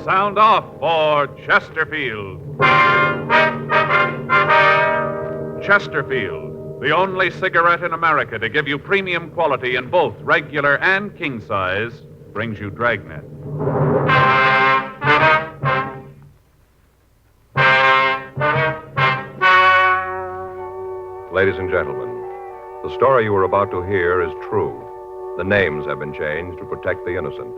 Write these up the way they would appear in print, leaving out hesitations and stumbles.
sound off for Chesterfield. Chesterfield, the only cigarette in America to give you premium quality in both regular and king size, brings you Dragnet. Ladies and gentlemen, the story you are about to hear is true. The names have been changed to protect the innocent.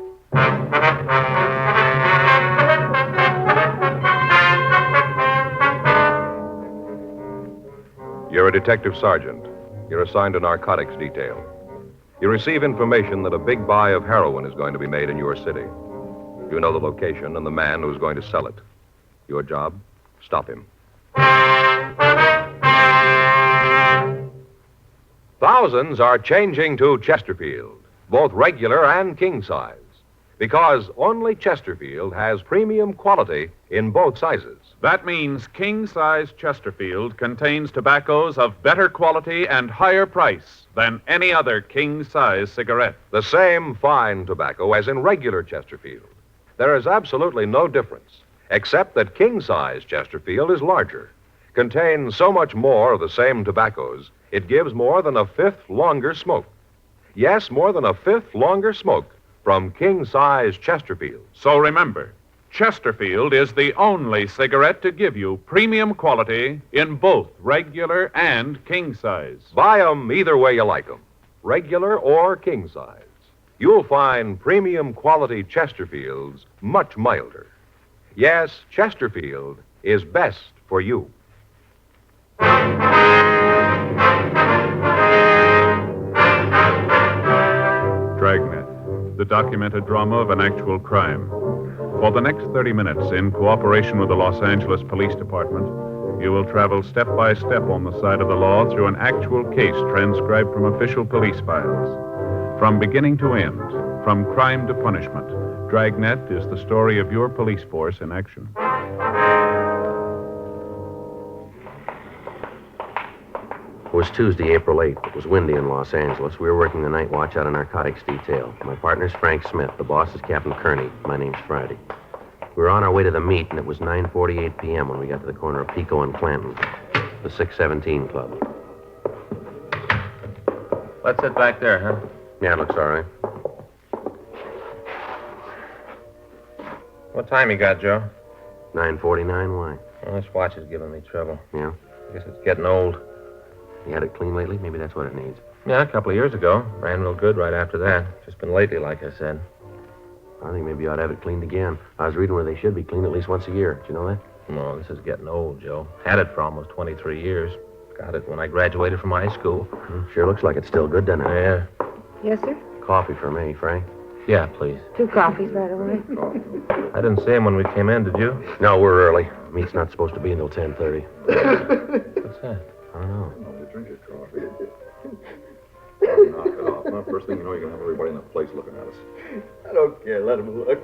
You're a detective sergeant. You're assigned a narcotics detail. You receive information that a big buy of heroin is going to be made in your city. You know the location and the man who's going to sell it. Your job? Stop him. Thousands are changing to Chesterfield, both regular and king size, because only Chesterfield has premium quality in both sizes. That means king-size Chesterfield contains tobaccos of better quality and higher price than any other king-size cigarette. The same fine tobacco as in regular Chesterfield. There is absolutely no difference, except that king-size Chesterfield is larger, contains so much more of the same tobaccos, it gives more than a fifth longer smoke. Yes, more than a fifth longer smoke from king-size Chesterfield. So remember, Chesterfield is the only cigarette to give you premium quality in both regular and king size. Buy 'em either way you like 'em, regular or king size. You'll find premium quality Chesterfields much milder. Yes, Chesterfield is best for you. Dragnet, the documented drama of an actual crime. For the next 30 minutes, in cooperation with the Los Angeles Police Department, you will travel step by step on the side of the law through an actual case transcribed from official police files. From beginning to end, from crime to punishment, Dragnet is the story of your police force in action. It was Tuesday, April 8th. It was windy in Los Angeles. We were working the night watch out of narcotics detail. My partner's Frank Smith. The boss is Captain Kearney. My name's Friday. We were on our way to the meet, and it was 9:48 p.m. when we got to the corner of Pico and Clanton, the 617 Club. Let's sit back there, huh? Yeah, it looks all right. What time you got, Joe? 9:49, why? Well, this watch is giving me trouble. Yeah? I guess it's getting old. You had it clean lately? Maybe that's what it needs. Yeah, a couple of years ago. Ran real good right after that. Just been lately, like I said. I think maybe you ought to have it cleaned again. I was reading where they should be cleaned at least once a year. Did you know that? No, this is getting old, Joe. Had it for almost 23 years. Got it when I graduated from high school. Sure looks like it's still good, doesn't it? Yeah. Yes, sir? Coffee for me, Frank. Yeah, please. 2 coffees right away. I didn't see him when we came in, did you? No, we're early. Meet's not supposed to be until 10:30. What's that? I don't know. Drink your coffee. Knock it off. Well, first thing you know, you're going to have everybody in the place looking at us. I don't care. Let him look.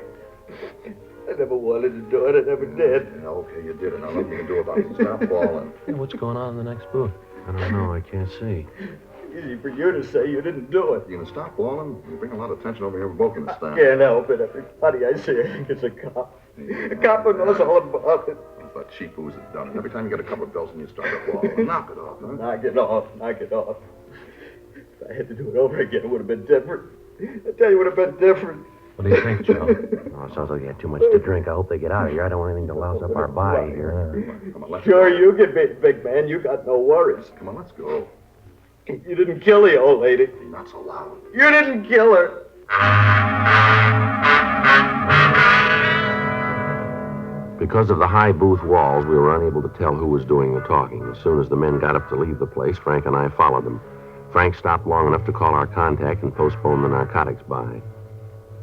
I never wanted to do it. I never did. Yeah, okay, you did it. Now, nothing you can do about it. Stop falling. Hey, what's going on in the next booth? I don't know. I can't see. Easy for you to say you didn't do it. You going to stop falling? You bring a lot of attention over here with Boken this time. Can't help it. Everybody I see, I think it's a cop. A cop who knows all about it. But cheap who's it done. And every time you get a couple of bills and you start to fall. Knock it off, huh? Knock it off. Knock it off. If I had to do it over again, it would have been different. I tell you, it would have been different. What do you think, Joe? Oh, it sounds like you had too much to drink. I hope they get out of here. I don't want anything to louse up our body here. Come on, let's Sure, go. you can be a big man. You got no worries. Come on, let's go. You didn't kill the old lady. Not so loud. You didn't kill her. Because of the high booth walls, we were unable to tell who was doing the talking. As soon as the men got up to leave the place, Frank and I followed them. Frank stopped long enough to call our contact and postpone the narcotics buy.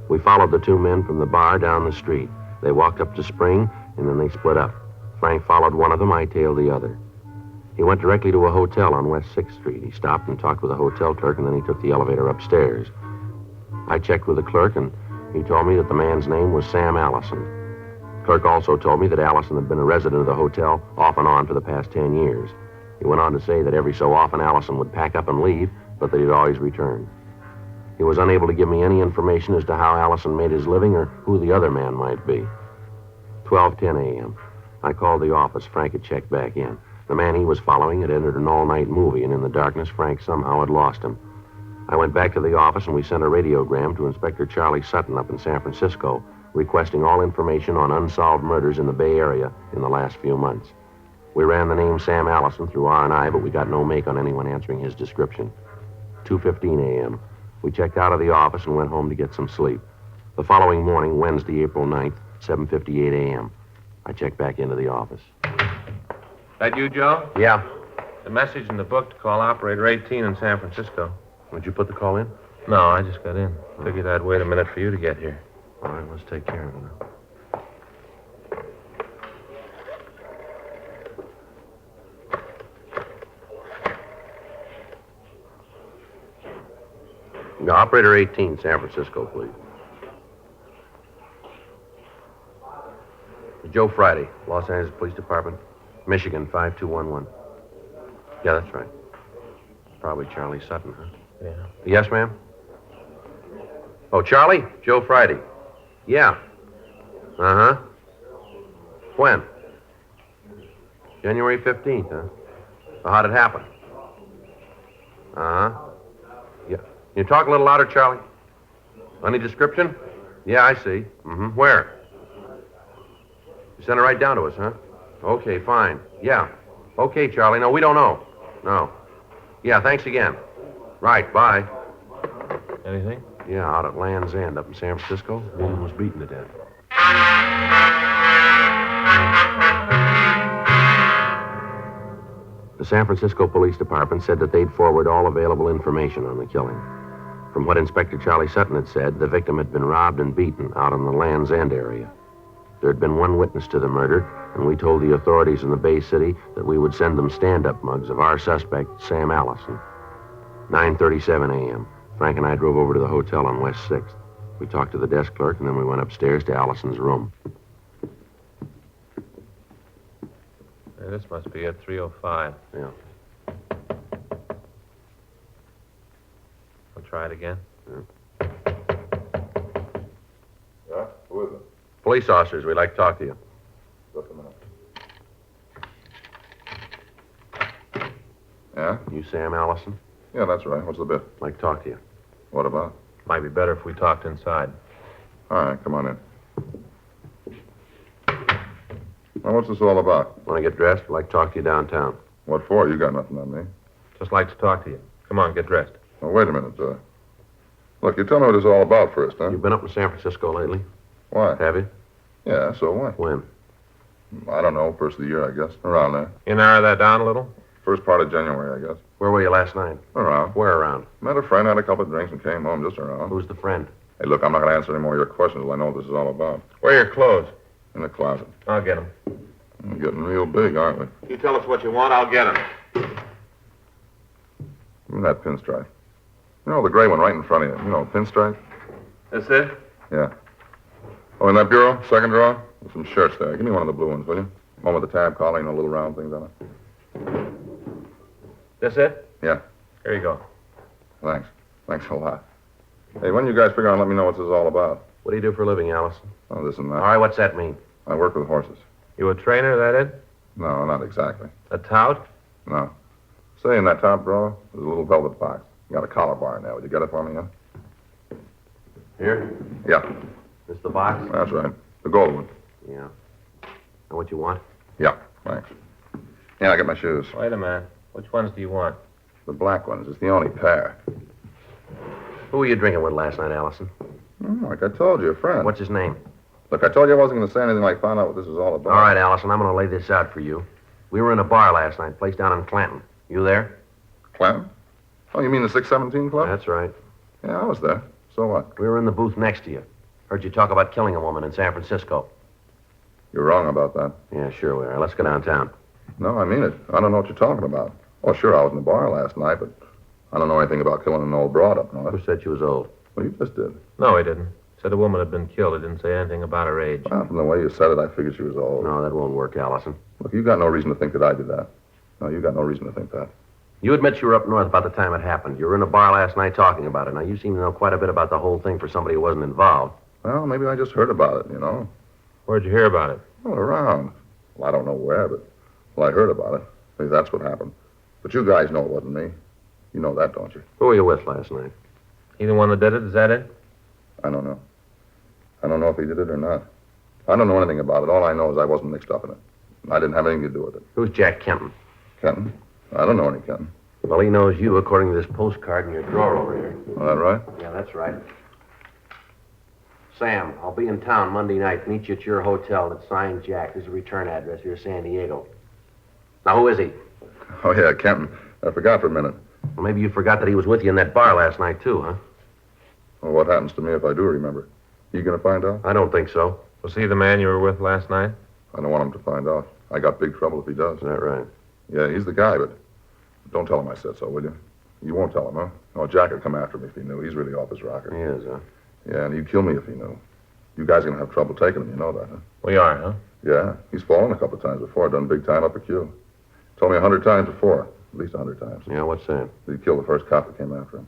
We followed the 2 men from the bar down the street. They walked up to Spring, and then they split up. Frank followed one of them, I tailed the other. He went directly to a hotel on West 6th Street. He stopped and talked with the hotel clerk, and then he took the elevator upstairs. I checked with the clerk, and he told me that the man's name was Sam Allison. The clerk also told me that Allison had been a resident of the hotel off and on for the past 10 years. He went on to say that every so often Allison would pack up and leave, but that he'd always return. He was unable to give me any information as to how Allison made his living or who the other man might be. 12:10 a.m. I called the office. Frank had checked back in. The man he was following had entered an all-night movie, and in the darkness, Frank somehow had lost him. I went back to the office, and we sent a radiogram to Inspector Charlie Sutton up in San Francisco, requesting all information on unsolved murders in the Bay Area in the last few months. We ran the name Sam Allison through R&I, but we got no make on anyone answering his description. 2:15 a.m. We checked out of the office and went home to get some sleep. The following morning, Wednesday, April 9th, 7:58 a.m., I checked back into the office. That you, Joe? Yeah. The message in the book to call Operator 18 in San Francisco. Would you put the call in? No, I just got in. Figured I'd wait a minute for you to get here. All right, let's take care of it now. Now, Operator 18, San Francisco, please. Joe Friday, Los Angeles Police Department, Michigan, 5211. Yeah, that's right. Probably Charlie Sutton, huh? Yeah. Yes, ma'am? Oh, Charlie? Joe Friday. Yeah. Uh-huh. When? January 15th, huh? Well, how'd it happen? Uh-huh. Yeah. Can you talk a little louder, Charlie? Any description? Yeah, I see. Mm-hmm. Where? You sent it right down to us, huh? Okay, fine. Yeah. Okay, Charlie. No, we don't know. No. Yeah, thanks again. Right, bye. Anything? Yeah, out at Land's End up in San Francisco, a woman was beaten to death. The San Francisco Police Department said that they'd forward all available information on the killing. From what Inspector Charlie Sutton had said, the victim had been robbed and beaten out in the Land's End area. There had been one witness to the murder, and we told the authorities in the Bay City that we would send them stand-up mugs of our suspect, Sam Allison. 9:37 a.m. Frank and I drove over to the hotel on West 6th. We talked to the desk clerk, and then we went upstairs to Allison's room. Hey, this must be at 3:05. Yeah. I'll try it again. Yeah? Who is it? Police officers, we'd like to talk to you. Just a minute. Yeah? You Sam Allison? Yeah, that's right. What's the bit? Like to talk to you. What about? Might be better if we talked inside. All right, come on in. Now, what's this all about? Want to get dressed? We'd like to talk to you downtown. What for? You got nothing on me. Just like to talk to you. Come on, get dressed. Well, wait a minute. Look, you tell me what it's all about first, huh? You've been up in San Francisco lately? Why? Have you? Yeah, so what? When? I don't know. First of the year, I guess. Around there. You narrow that down a little? First part of January, I guess. Where were you last night? Around. Where around? Met a friend, had a couple of drinks, and came home just around. Who's the friend? Hey, look, I'm not going to answer any more of your questions until I know what this is all about. Where are your clothes? In the closet. I'll get them. We're getting real big, aren't we? You tell us what you want, I'll get them. Give me that pinstripe. You know, the gray one right in front of you. You know, pinstripe? That's it? Yeah. Oh, in that bureau, second drawer, there's some shirts there. Give me one of the blue ones, will you? One with the tab collar and the little round things on it. That's it? Yeah. Here you go. Thanks. Thanks a lot. Hey, when you guys figure out and let me know what this is all about? What do you do for a living, Allison? Oh, this and that. All right, what's that mean? I work with horses. You a trainer, that it? No, not exactly. A tout? No. Say, in that top drawer, there's a little velvet box. You got a collar bar in there. Would you get it for me, huh? Here? Yeah, This the box? that's right. The gold one. Yeah. And what you want? Yeah, thanks. Yeah, I got my shoes. Wait a minute. Which ones do you want? The black ones. It's the only pair. Who were you drinking with last night, Allison? Like I told you, a friend. What's his name? Look, I told you I wasn't going to say anything like find out what this is all about. All right, Allison, I'm going to lay this out for you. We were in a bar last night, place down in Clanton. You there? Clem? Oh, you mean the 617 Club? That's right. Yeah, I was there. So what? We were in the booth next to you. Heard you talk about killing a woman in San Francisco. You're wrong about that. Yeah, sure we are. Let's go downtown. No, I mean it. I don't know what you're talking about. Oh, sure, I was in the bar last night, but I don't know anything about killing an old broad up north. Who said she was old? Well, you just did. No, he didn't. Said a woman had been killed. He didn't say anything about her age. Well, from the way you said it, I figured she was old. No, that won't work, Allison. Look, you got no reason to think that I did that. No, you got no reason to think that. You admit you were up north about the time it happened. You were in a bar last night talking about it. Now, you seem to know quite a bit about the whole thing for somebody who wasn't involved. Well, maybe I just heard about it, you know. Where'd you hear about it? Well, around. Well, I don't know where, but I heard about it. Maybe that's what happened. But you guys know it wasn't me. You know that, don't you? Who were you with last night? He the one that did it? Is that it? I don't know. I don't know if he did it or not. I don't know anything about it. All I know is I wasn't mixed up in it. I didn't have anything to do with it. Who's Jack Kenton? Kenton? I don't know any Kenton. Well, he knows you according to this postcard in your drawer over here. Is that right? Yeah, that's right. Sam, I'll be in town Monday night. Meet you at your hotel. That's signed Jack. There's a return address here, San Diego. Now, who is he? Oh, yeah, Kenton. I forgot for a minute. Well, maybe you forgot that he was with you in that bar last night, too, huh? Well, what happens to me if I do remember? You gonna find out? I don't think so. Was he the man you were with last night? I don't want him to find out. I got big trouble if he does. Is that right? Yeah, he's the guy, but don't tell him I said so, will you? You won't tell him, huh? Oh, Jack would come after me if he knew. He's really off his rocker. He is, huh? Yeah, and he'd kill me if he knew. You guys are gonna have trouble taking him, you know that, huh? We are, huh? Yeah, he's fallen a couple of times before, done big time up at Q. Told me 100 times before, at least 100 times. Yeah, what's that? He killed the first cop that came after him.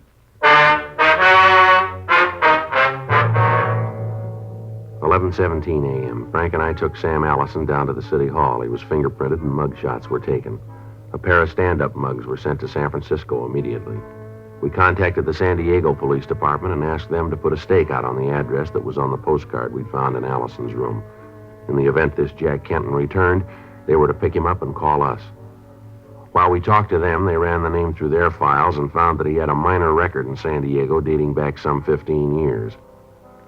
11:17 a.m. Frank and I took Sam Allison down to the city hall. He was fingerprinted and mug shots were taken. A pair of stand-up mugs were sent to San Francisco immediately. We contacted the San Diego Police Department and asked them to put a stake out on the address that was on the postcard we'd found in Allison's room. In the event this Jack Kenton returned, they were to pick him up and call us. While we talked to them, they ran the name through their files and found that he had a minor record in San Diego dating back some 15 years.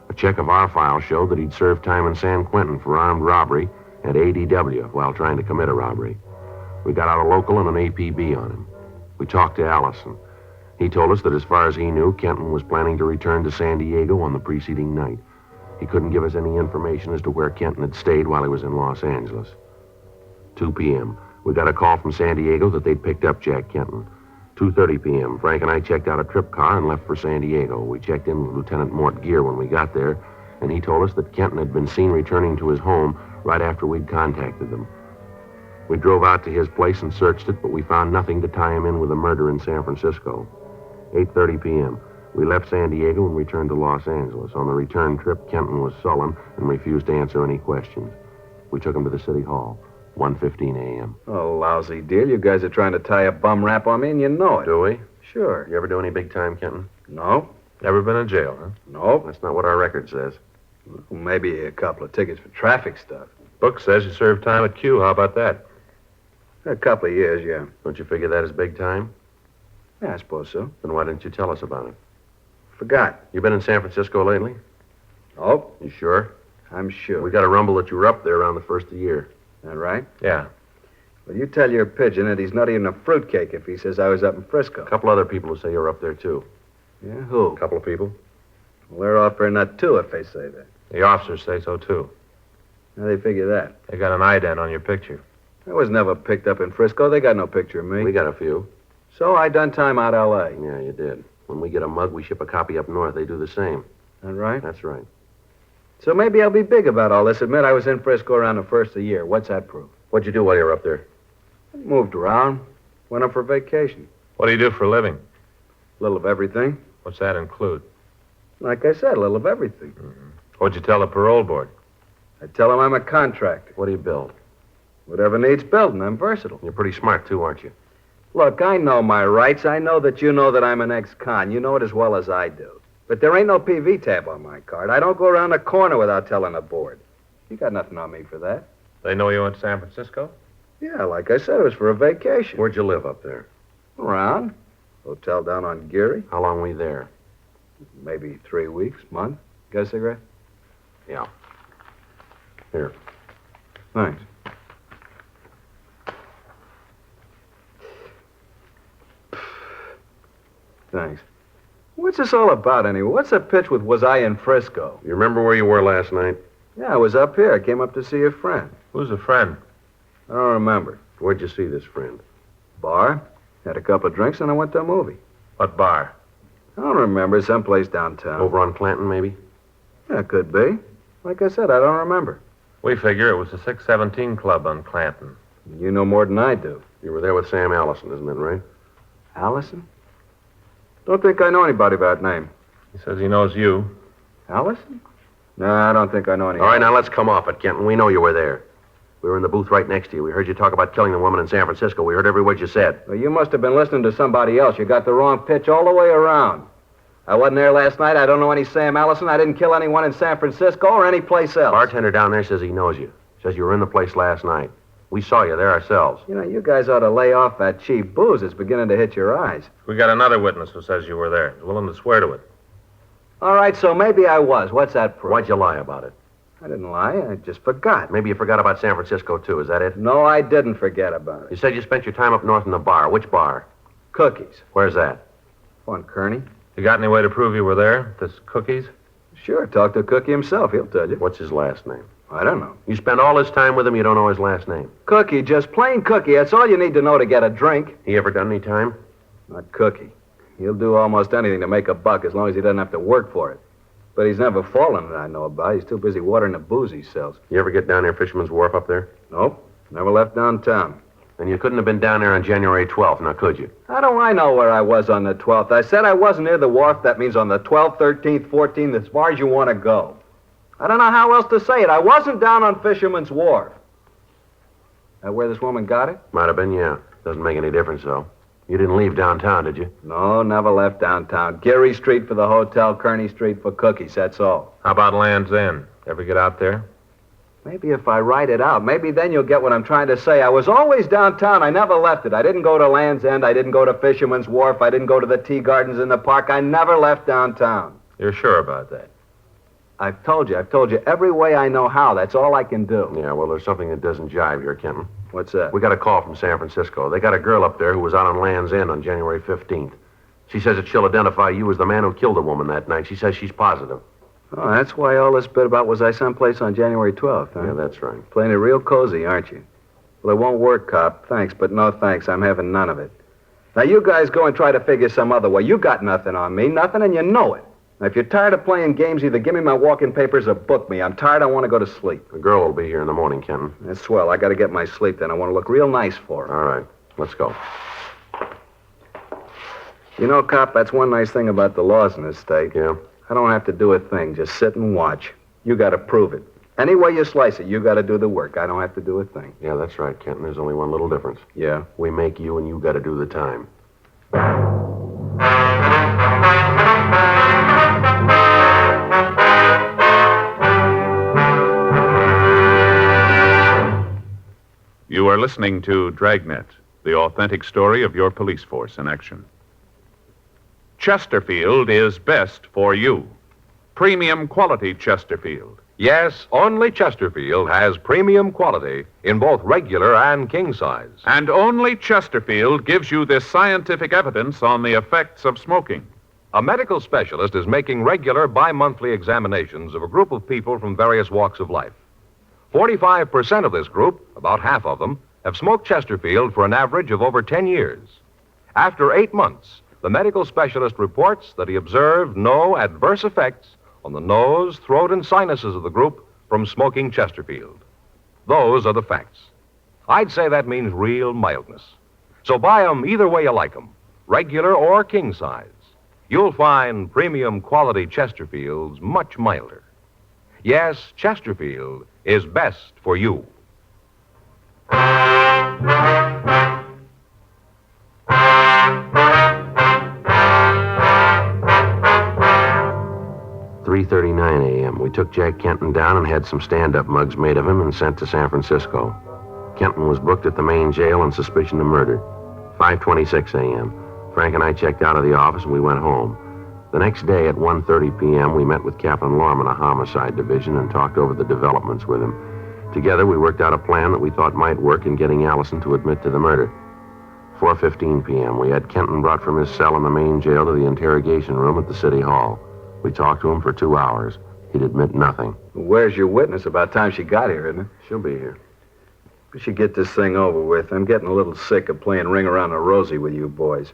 A check of our file showed that he'd served time in San Quentin for armed robbery and ADW while trying to commit a robbery. We got out a local and an APB on him. We talked to Allison. He told us that as far as he knew, Kenton was planning to return to San Diego on the preceding night. He couldn't give us any information as to where Kenton had stayed while he was in Los Angeles. 2 p.m. We got a call from San Diego that they'd picked up Jack Kenton. 2:30 p.m. Frank and I checked out a trip car and left for San Diego. We checked in with Lieutenant Mort Gear when we got there, and he told us that Kenton had been seen returning to his home right after we'd contacted them. We drove out to his place and searched it, but we found nothing to tie him in with a murder in San Francisco. 8:30 p.m. We left San Diego and returned to Los Angeles. On the return trip, Kenton was sullen and refused to answer any questions. We took him to the city hall. 1:15 a.m. Oh, lousy deal. You guys are trying to tie a bum rap on me, and you know it. Do we? Sure. You ever do any big time, Kenton? No. Never been in jail, huh? Nope. That's not what our record says. Well, maybe a couple of tickets for traffic stuff. Book says you served time at Q. How about that? A couple of years, yeah. Don't you figure that is big time? Yeah, I suppose so. Then why didn't you tell us about it? Forgot. You been in San Francisco lately? Oh, You sure? I'm sure. We got a rumble that you were up there around the first of the year. That right? Yeah. Well, you tell your pigeon that he's not even a fruitcake if he says I was up in Frisco. A couple other people who say you're up there, too. Yeah, who? A couple of people. Well, they're off for a nut, too, if they say that. The officers say so, too. How do they figure that? They got an ident on your picture. I was never picked up in Frisco. They got no picture of me. We got a few. So I done time out L.A. Yeah, you did. When we get a mug, we ship a copy up north. They do the same. That right? That's right. So maybe I'll be big about all this. Admit I was in Frisco around the first of the year. What's that prove? What'd you do while you were up there? Moved around. Went up for vacation. What do you do for a living? A little of everything. What's that include? Like I said, a little of everything. What'd you tell the parole board? I tell them I'm a contractor. What do you build? Whatever needs building, I'm versatile. You're pretty smart, too, aren't you? Look, I know my rights. I know that you know that I'm an ex-con. You know it as well as I do. But there ain't no PV tab on my card. I don't go around the corner without telling the board. You got nothing on me for that. They know you went to San Francisco? Yeah, like I said, it was for a vacation. Where'd you live up there? Around. Hotel down on Geary. How long were you there? Maybe 3 weeks, month. Got a cigarette? Yeah. Here. Thanks. Thanks. What's this all about, anyway? What's the pitch with was I in Frisco? You remember where you were last night? Yeah, I was up here. I came up to see a friend. Who's a friend? I don't remember. Where'd you see this friend? Bar. Had a couple of drinks, and I went to a movie. What bar? I don't remember. Someplace downtown. Over on Clanton, maybe? Yeah, could be. Like I said, I don't remember. We figure it was the 617 Club on Clanton. You know more than I do. You were there with Sam Allison, isn't that right? Allison? Don't think I know anybody by that name. He says he knows you. Allison? No, I don't think I know any. All right, now let's come off it, Kenton. We know you were there. We were in the booth right next to you. We heard you talk about killing the woman in San Francisco. We heard every word you said. Well, you must have been listening to somebody else. You got the wrong pitch all the way around. I wasn't there last night. I don't know any Sam Allison. I didn't kill anyone in San Francisco or any place else. Bartender down there says he knows you. Says you were in the place last night. We saw you there ourselves. You know, you guys ought to lay off that cheap booze. It's beginning to hit your eyes. We got another witness who says you were there. He's willing to swear to it. All right, so maybe I was. What's that proof? Why'd you lie about it? I didn't lie. I just forgot. Maybe you forgot about San Francisco, too. Is that it? No, I didn't forget about You it. said you spent your time up north in the bar. Which bar? Cookies. Where's that? On Kearney. You got any way to prove you were there? This Cookies? Sure, talk to Cookie himself. He'll tell you. What's his last name? I don't know. You spend all this time with him, you don't know his last name. Cookie, just plain Cookie. That's all you need to know to get a drink. He ever done any time? Not Cookie. He'll do almost anything to make a buck as long as he doesn't have to work for it. But he's never fallen that I know about. He's too busy watering the booze he sells. You ever get down there, Fisherman's Wharf up there? Nope. Never left downtown. Then you couldn't have been down there on January 12th, now could you? How do I know where I was on the 12th? I said I wasn't near the wharf. That means on the 12th, 13th, 14th, as far as you want to go. I don't know how else to say it. I wasn't down on Fisherman's Wharf. That where this woman got it? Might have been, yeah. Doesn't make any difference, though. You didn't leave downtown, did you? No, never left downtown. Geary Street for the hotel, Kearney Street for Cookies, that's all. How about Land's End? Ever get out there? Maybe if I write it out, maybe then you'll get what I'm trying to say. I was always downtown. I never left it. I didn't go to Land's End. I didn't go to Fisherman's Wharf. I didn't go to the tea gardens in the park. I never left downtown. You're sure about that? I've told you every way I know how. That's all I can do. Yeah, well, there's something that doesn't jive here, Kenton. What's that? We got a call from San Francisco. They got a girl up there who was out on Land's End on January 15th. She says that she'll identify you as the man who killed the woman that night. She says she's positive. Oh, that's why all this bit about was I someplace on January 12th, huh? Yeah, that's right. Playing it real cozy, aren't you? Well, it won't work, cop. Thanks, but no thanks. I'm having none of it. Now, you guys go and try to figure some other way. You got nothing on me, nothing, and you know it. Now, if you're tired of playing games, either give me my walking papers or book me. I'm tired. I want to go to sleep. The girl will be here in the morning, Kenton. That's swell. I got to get my sleep then. I want to look real nice for her. All right, let's go. You know, cop, that's one nice thing about the laws in this state. Yeah? I don't have to do a thing. Just sit and watch. You got to prove it. Any way you slice it, you got to do the work. I don't have to do a thing. Yeah, that's right, Kenton. There's only one little difference. Yeah? We make you, and you got to do the time. You are listening to Dragnet, the authentic story of your police force in action. Chesterfield is best for you. Premium quality Chesterfield. Yes, only Chesterfield has premium quality in both regular and king size. And only Chesterfield gives you this scientific evidence on the effects of smoking. A medical specialist is making regular bi-monthly examinations of a group of people from various walks of life. 45% of this group, about half of them, have smoked Chesterfield for an average of over 10 years. After 8 months, the medical specialist reports that he observed no adverse effects on the nose, throat, and sinuses of the group from smoking Chesterfield. Those are the facts. I'd say that means real mildness. So buy 'em either way you like 'em, regular or king size. You'll find premium quality Chesterfields much milder. Yes, Chesterfield is best for you. 3:39 a.m. We took Jack Kenton down and had some stand-up mugs made of him and sent to San Francisco. Kenton was booked at the main jail on suspicion of murder. 5:26 a.m. Frank and I checked out of the office and we went home. The next day at 1:30 p.m., we met with Captain Lorman, a homicide division, and talked over the developments with him. Together, we worked out a plan that we thought might work in getting Allison to admit to the murder. 4:15 p.m., we had Kenton brought from his cell in the main jail to the interrogation room at the city hall. We talked to him for 2 hours. He'd admit nothing. Where's your witness? About time she got here, isn't it? She'll be here. We should get this thing over with. I'm getting a little sick of playing ring around the rosy with you boys.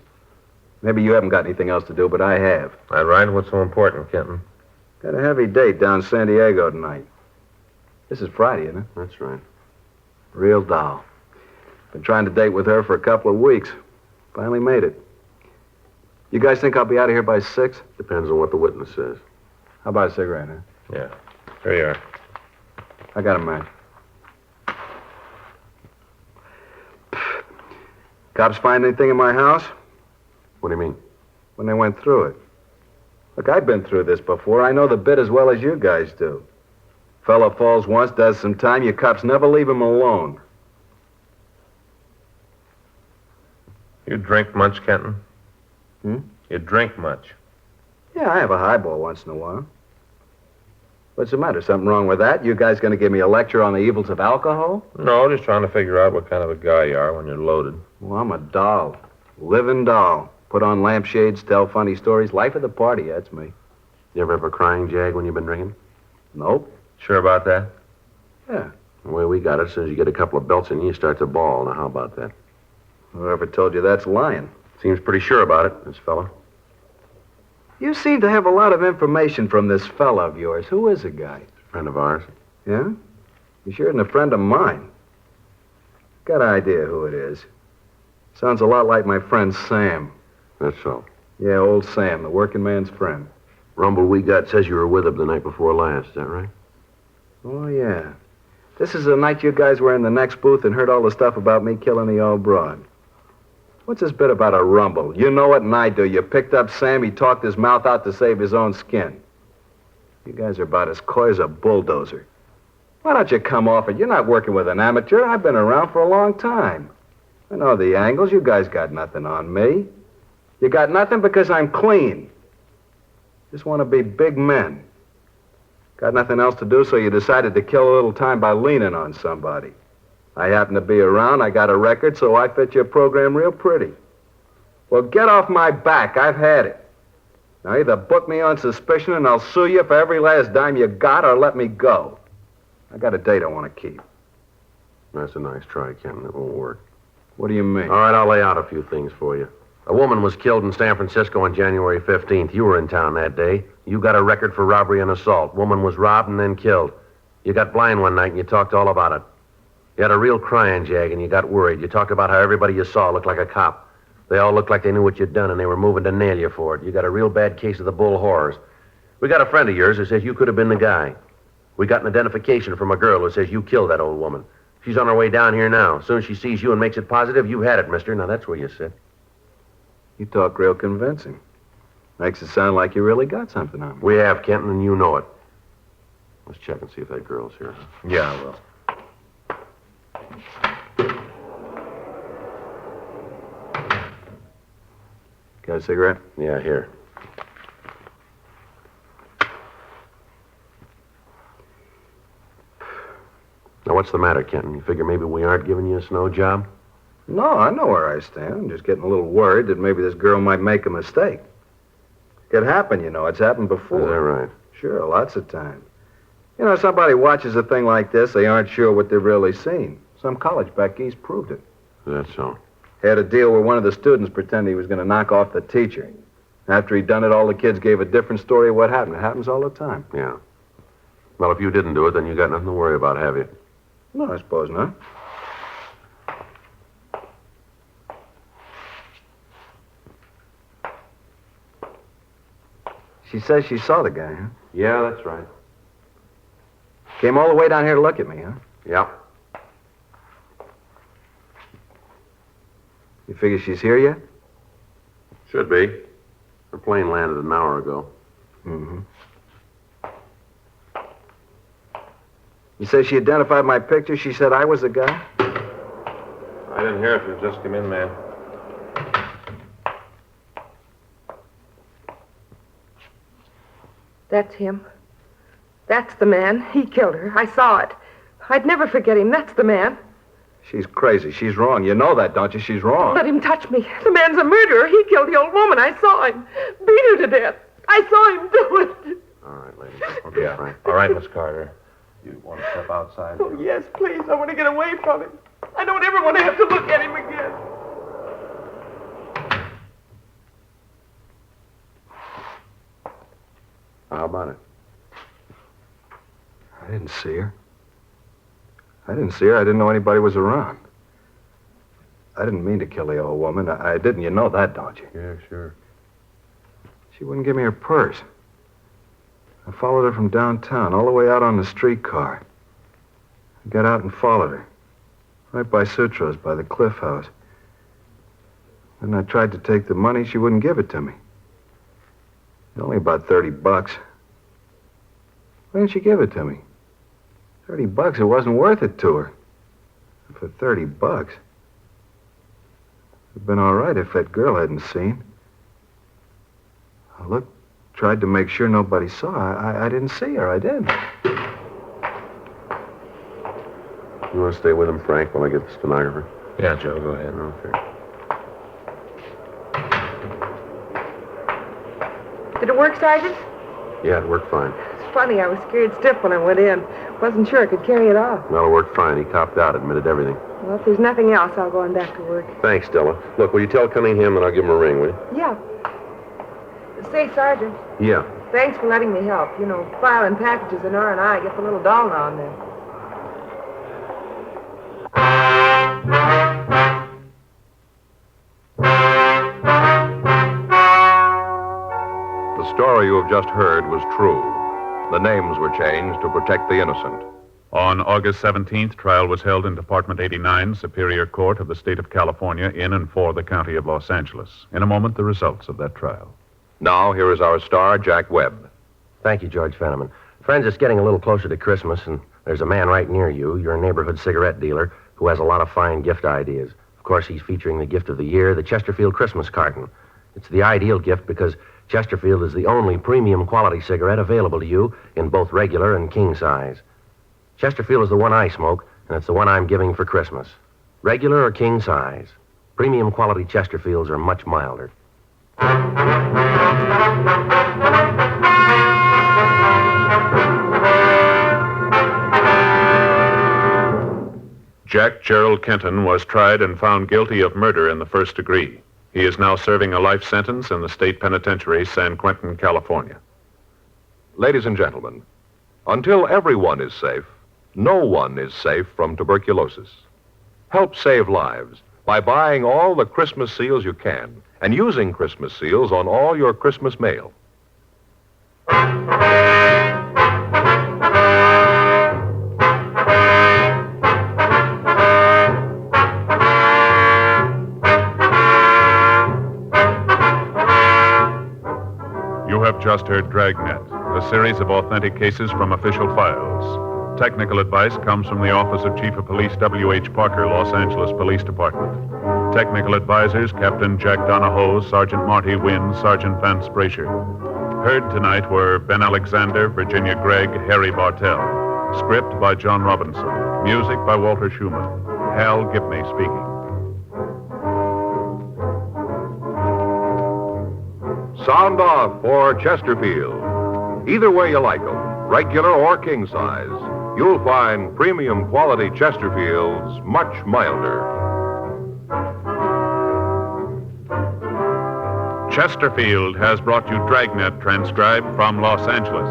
Maybe you haven't got anything else to do, but I have. That right? What's so important, Kenton? Got a heavy date down San Diego tonight. This is Friday, isn't it? That's right. Real doll. Been trying to date with her for a couple of weeks. Finally made it. You guys think I'll be out of here by 6? Depends on what the witness says. How about a cigarette, huh? Yeah. Here you are. I got a match. Cops find anything in my house? What do you mean? When they went through it. Look, I've been through this before. I know the bit as well as you guys do. Fella falls once, does some time, you cops never leave him alone. You drink much, Kenton? You drink much? Yeah, I have a highball once in a while. What's the matter? Something wrong with that? You guys gonna give me a lecture on the evils of alcohol? No, just trying to figure out what kind of a guy you are when you're loaded. Well, I'm a doll. Living doll. Put on lampshades, tell funny stories. Life of the party, that's me. You ever have a crying jag when you've been drinking? Nope. Sure about that? Yeah. The way we got it, as soon as you get a couple of belts in you start to bawl. Now, how about that? Whoever told you that's lying? Seems pretty sure about it, this fella. You seem to have a lot of information from this fella of yours. Who is the guy? Friend of ours. Yeah? He sure isn't a friend of mine. Got an idea who it is. Sounds a lot like my friend Sam. That's so. Yeah, old Sam, the working man's friend. Rumble we got says you were with him the night before last. Is that right? Oh, yeah. This is the night you guys were in the next booth and heard all the stuff about me killing the old broad. What's this bit about a rumble? You know it and I do. You picked up Sam, he talked his mouth out to save his own skin. You guys are about as coy as a bulldozer. Why don't you come off it? You're not working with an amateur. I've been around for a long time. I know the angles. You guys got nothing on me. You got nothing because I'm clean. Just want to be big men. Got nothing else to do, so you decided to kill a little time by leaning on somebody. I happen to be around, I got a record, so I fit your program real pretty. Well, get off my back. I've had it. Now, either book me on suspicion and I'll sue you for every last dime you got, or let me go. I got a date I want to keep. That's a nice try, Kenton. It won't work. What do you mean? All right, I'll lay out a few things for you. A woman was killed in San Francisco on January 15th. You were in town that day. You got a record for robbery and assault. Woman was robbed and then killed. You got blind one night and you talked all about it. You had a real crying jag and you got worried. You talked about how everybody you saw looked like a cop. They all looked like they knew what you'd done and they were moving to nail you for it. You got a real bad case of the bull horrors. We got a friend of yours who says you could have been the guy. We got an identification from a girl who says you killed that old woman. She's on her way down here now. As soon as she sees you and makes it positive, you had it, mister. Now, that's where you sit. You talk real convincing. Makes it sound like you really got something on me. We have, Kenton, and you know it. Let's check and see if that girl's here. Yeah, I will. Got a cigarette? Yeah, here. Now, what's the matter, Kenton? You figure maybe we aren't giving you a snow job? No, I know where I stand. I'm just getting a little worried that maybe this girl might make a mistake. Could happen, you know. It's happened before. Is that right? Sure, lots of times. You know, somebody watches a thing like this, they aren't sure what they've really seen. Some college back east proved it. That's so. Had a deal where one of the students pretended he was going to knock off the teacher. After he'd done it, all the kids gave a different story of what happened. It happens all the time. Yeah. Well, if you didn't do it, then you got nothing to worry about, have you? No, I suppose not. She says she saw the guy, huh? Yeah, that's right. Came all the way down here to look at me, huh? Yeah. You figure she's here yet? Should be. Her plane landed an hour ago. Mm-hmm. You say she identified my picture? She said I was the guy? I didn't hear if you just come in, man. That's him. That's the man. He killed her. I saw it. I'd never forget him. That's the man. She's crazy. She's wrong. You know that, don't you? She's wrong. Let him touch me. The man's a murderer. He killed the old woman. I saw him. Beat her to death. I saw him do it. All right, lady. Okay, Yeah. Frank. All right, Miss Carter. You want to step outside? Oh, yes, please. I want to get away from him. I don't ever want to have to look at him again. How about it? I didn't see her. I didn't know anybody was around. I didn't mean to kill the old woman. I didn't. You know that, don't you? Yeah, sure. She wouldn't give me her purse. I followed her from downtown, all the way out on the streetcar. I got out and followed her. Right by Sutro's, by the Cliff House. Then I tried to take the money. She wouldn't give it to me. Only about $30. Why didn't she give it to me? $30, it wasn't worth it to her. For $30. It'd been all right if that girl hadn't seen. I looked, tried to make sure nobody saw. I didn't see her. I didn't. You want to stay with him, Frank, while I get the stenographer? Yeah, Joe, go ahead. Okay. Did it work, Sergeant? Yeah, it worked fine. It's funny, I was scared stiff when I went in. Wasn't sure I could carry it off. Well, it worked fine. He copped out, admitted everything. Well, if there's nothing else, I'll go on back to work. Thanks, Stella. Look, will you tell Cunningham that I'll give him a ring, will you? Yeah. Say, Sergeant, Yeah. thanks for letting me help. You know, filing packages in R&I gets a little dull now and then. The story you have just heard was true. The names were changed to protect the innocent. On August 17th, trial was held in Department 89, Superior Court of the State of California, in and for the County of Los Angeles. In a moment, the results of that trial. Now, here is our star, Jack Webb. Thank you, George Fenneman. Friends, it's getting a little closer to Christmas, and there's a man right near you, your neighborhood cigarette dealer, who has a lot of fine gift ideas. Of course, he's featuring the gift of the year, the Chesterfield Christmas carton. It's the ideal gift because Chesterfield is the only premium quality cigarette available to you in both regular and king size. Chesterfield is the one I smoke, and it's the one I'm giving for Christmas. Regular or king size. Premium quality Chesterfields are much milder. Jack Gerald Kenton was tried and found guilty of murder in the first degree. He is now serving a life sentence in the state penitentiary, San Quentin, California. Ladies and gentlemen, until everyone is safe, no one is safe from tuberculosis. Help save lives by buying all the Christmas seals you can and using Christmas seals on all your Christmas mail. You have just heard Dragnet, a series of authentic cases from official files. Technical advice comes from the Office of Chief of Police W.H. Parker, Los Angeles Police Department. Technical advisors, Captain Jack Donahoe, Sergeant Marty Wynn, Sergeant Vance Brasher. Heard tonight were Ben Alexander, Virginia Gregg, Harry Bartell. Script by John Robinson. Music by Walter Schumann. Hal Gibney speaking. Sound off for Chesterfield. Either way you like them, regular or king size, you'll find premium quality Chesterfields much milder. Chesterfield has brought you Dragnet, transcribed from Los Angeles.